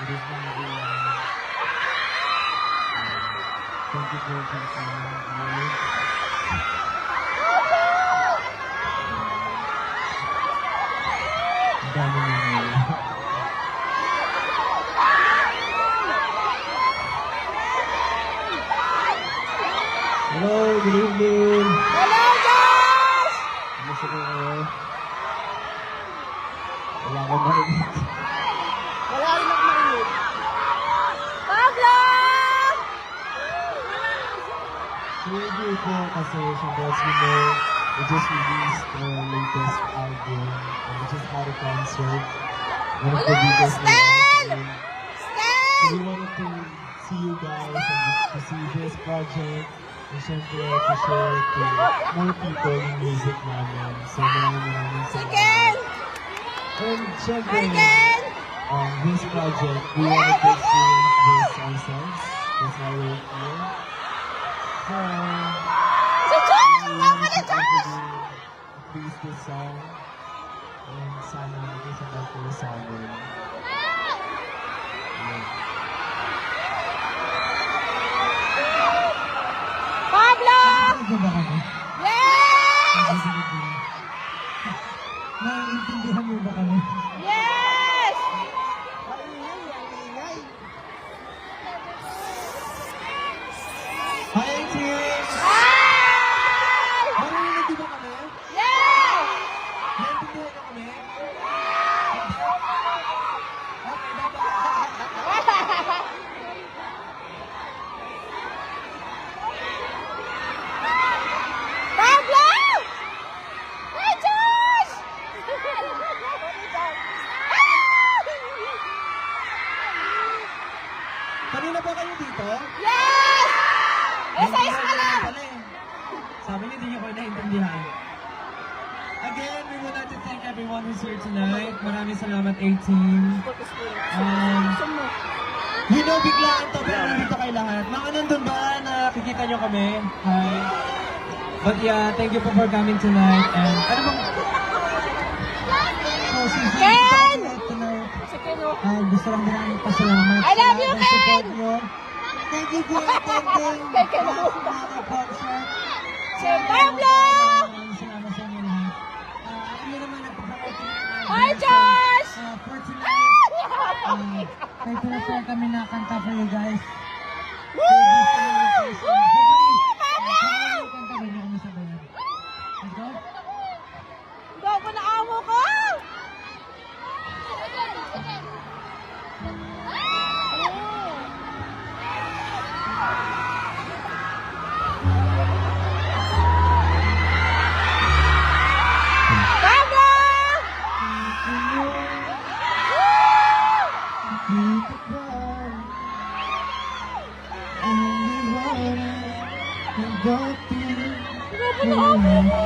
Good evening, everyone. Thank you for coming. Ang dami niyo. Hello, good evening. Hello, Josh! Kamusta po kayo? Wala akong marinig. Wala rin ako marinig. Pablo! Thank you po kasi syempre as you know, we just released our latest album and we just had a concert. One of the biggest Stan! So Stan! we wanted to see you guys and to see this project and syempre to share to more people yung music namin. So maraming Again! And syempre, Again! this project, we wanted to experience this ourselves. That's why we're here. So, Si Josh! Ang tama ni Josh! please this song. And sana mag-isabay ko sa amin. Pablo! Ano ba kami? Yes! Naiintindihan mo ba kami? Yes! Hi, team! Hi! Narinig ba kami? Yes! Naiintindihan niyo kami? Okay, bye-bye! Pablo! Hi, Josh! Kanina ba kayo dito? Yes! Exercise ka lang! Sabi niyo, hindi niyo ko naintindihan. Again, we would like to thank everyone who's here tonight. Maraming salamat, 18. You know, biglaan to, pero nandito kayo lahat. Mga nandun ba, nakikita niyo kami? Hi. But yeah, thank you po for coming tonight. And ano bang... So, since Ken! tonight, gusto lang din namin pasalamat. I love you, sa support Ken! niyo. Thank you for attending Kay Ken last ako. mga concert. Si Pablo! Salamat sa inyo lahat. Kami naman nagpapakot. Hi, Josh! For tonight, may pinashare kami na kanta for you guys. Pablo! Kanta ba niyo kami sabayan? Let's go. Gago na amo ko! Pablo! Gago na amo ko!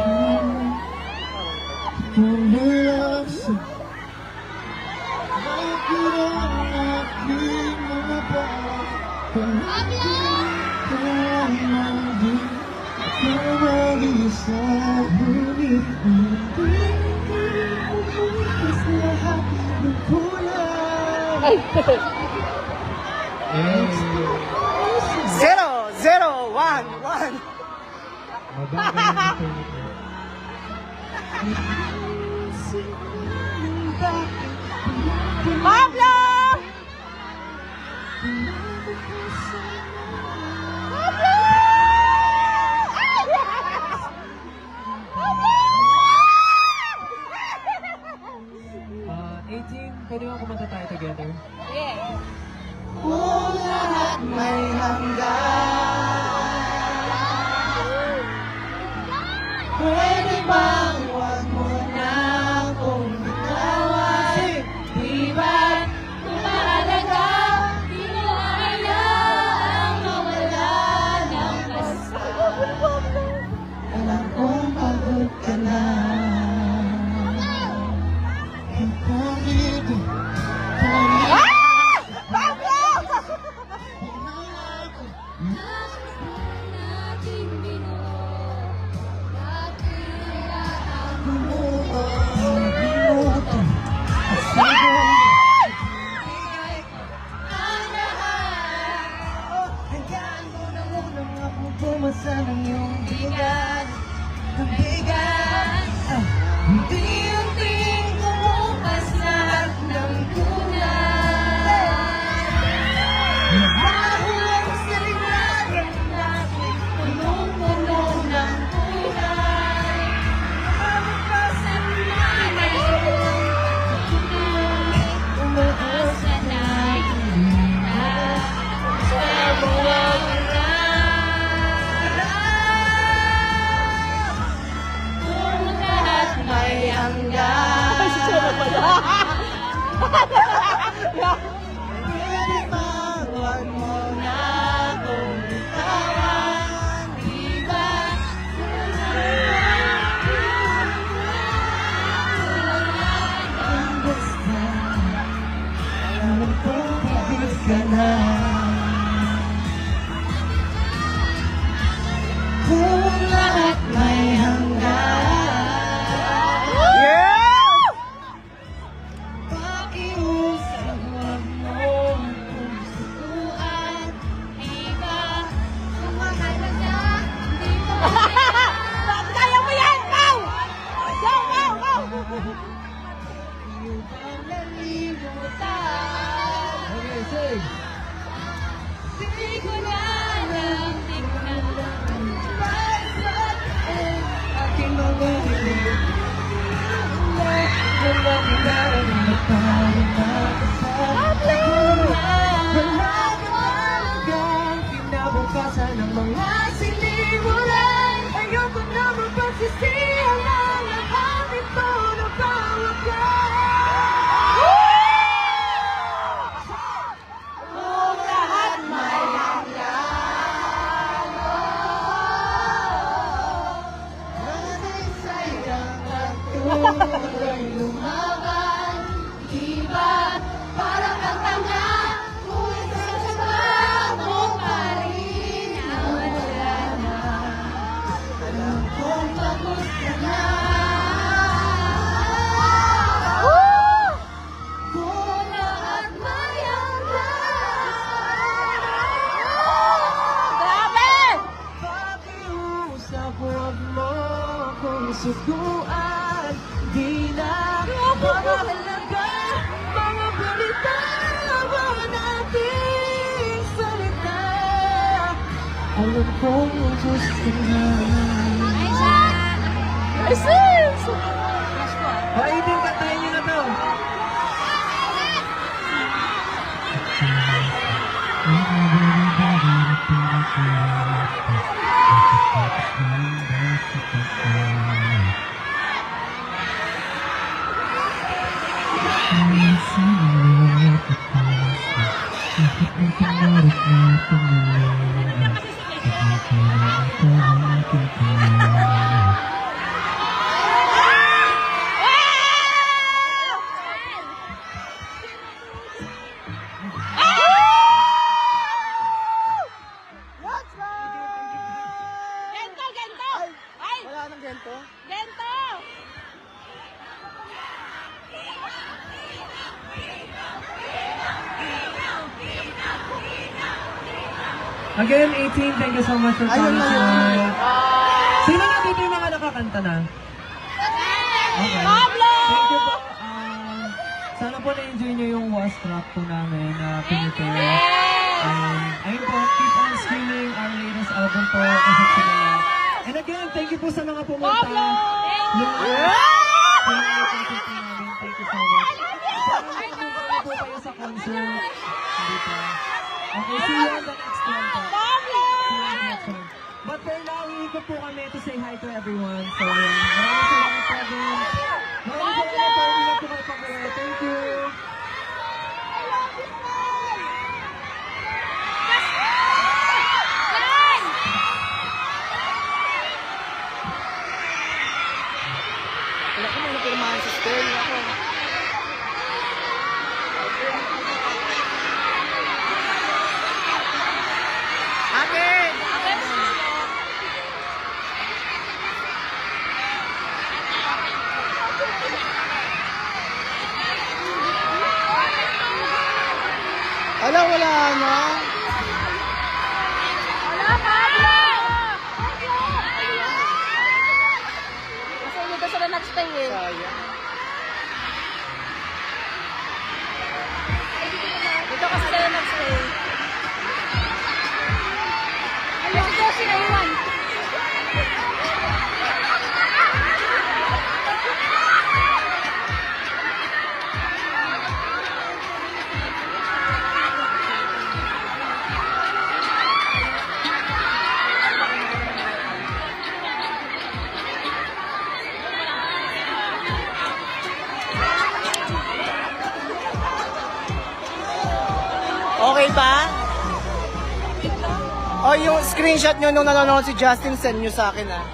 Zero, zero, one, one. Pablo! Pablo! 18, pwede mo kumanta tayo together? Yes. Kung lahat may hanggan, pwede bang huwag mo na akong bitawan? Di ba't kumahalaga, di mo hayaang mawala ng basta. Alam kong pagod ka na. suguan. Di na mahalaga mga binitawan nating salita. Alam kong gusto na. Paitin, kantahin niyo na to. Gento! Ay! Wala nang gento? Gento! Again, 18, thank you so much for coming tonight. Sino na dito yung mga nakakanta na? Okay. Pablo! Thank you po. Sana po na-enjoy nyo yung was-track po namin na pinipare. Ayun po, keep on streaming our latest album po. And again, thank you po sa mga pumunta. Pablo! Thank you so much. Sana magpunta po kayo sa concert. Dito. Okay, see you on the next one po. Pablo! See you on the next one. But for now, iikot po kami to say hi to everyone. So, maraming salamat po din. Maraming salamat po. Ingat po kayo pag-uwi. Thank you. Wala ko mga pirmahan sa style ako. Akin! Wala na. Wala, Pablo! Kasi dito sila nag-stay eh. Dito kasi sila nag-stay. Alas 12 na iwan. Okay ba? O yung screenshot nyo nung nanonood si Justin, send nyo sa akin ah.